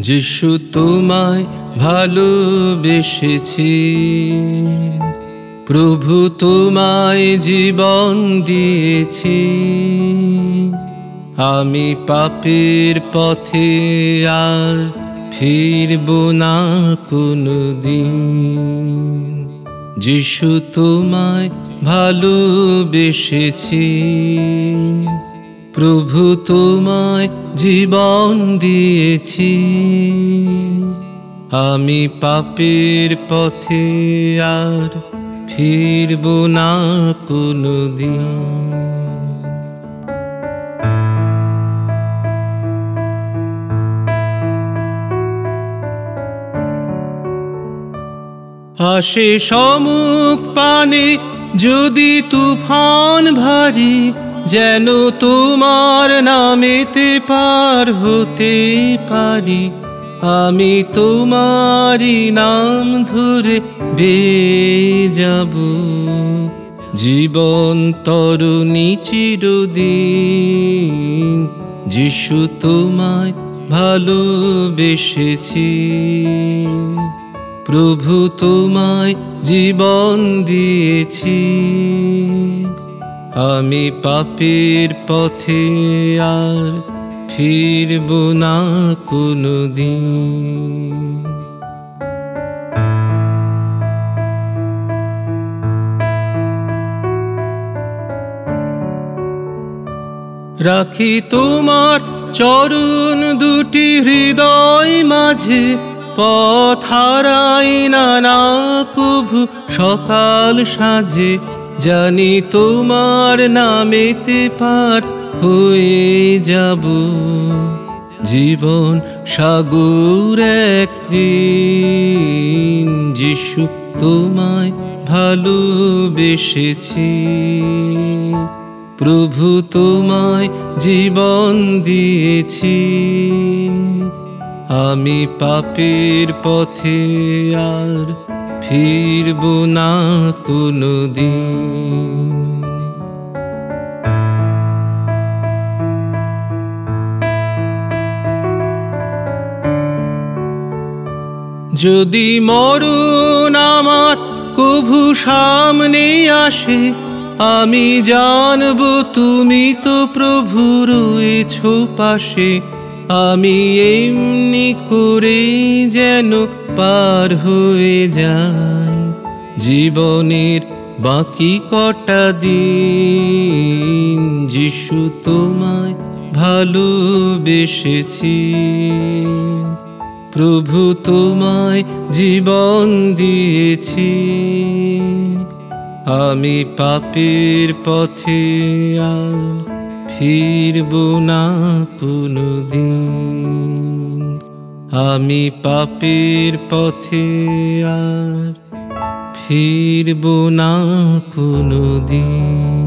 যিশু তোমায় ভালোবেসেছি, প্রভু তোমায় জীবন দিয়েছি। আমি পাপের পথে আর ফিরব না কোনোদিন। যিশু তোমায় ভালোবেসেছি, প্রভু তোমায় জীবন দিয়েছি। আমি পাপের পথে আর ফিরব না কোনোদিন। আসে সম্মুখ পানে যদি তুফান ভারী, যেন তোমার নামেতে পার হতে পারি। আমি তোমারই নাম ধরে বেয়ে যাব, জীবন তরণী চিরদিন। যিশু তোমায় ভালোবেসেছি, প্রভু তোমায় জীবন দিয়েছি। আমি পাপের পথে আর ফিরব না কোনোদিন। রাখি তোমার চরণ দুটি হৃদয় মাঝে, পথ হারাই না কভু সকাল সাঁঝে। জানি তোমার নামেতে পার হয়ে যাব, জীবন সাগর একদিন। যিশু তোমায় ভালোবেসেছি, প্রভু তোমায় জীবন দিয়েছি। আমি পাপের পথে আর ফিরব না কোনোদিন। যদি মরণ আমার কভু সামনে আসে, আমি জানব তুমি তো প্রভু রয়েছ পাশে। আমি এমনি করে যেন পার হয়ে যাই জীবনের বাকি কটা দিন। যিশু তোমায় ভালোবেসেছি, প্রভু তোমায় জীবন দিয়েছি। আমি পাপের পথে আর ফিরব না কোনোদিন। আমি পাপের পথে আর ফিরব না কোনোদিন।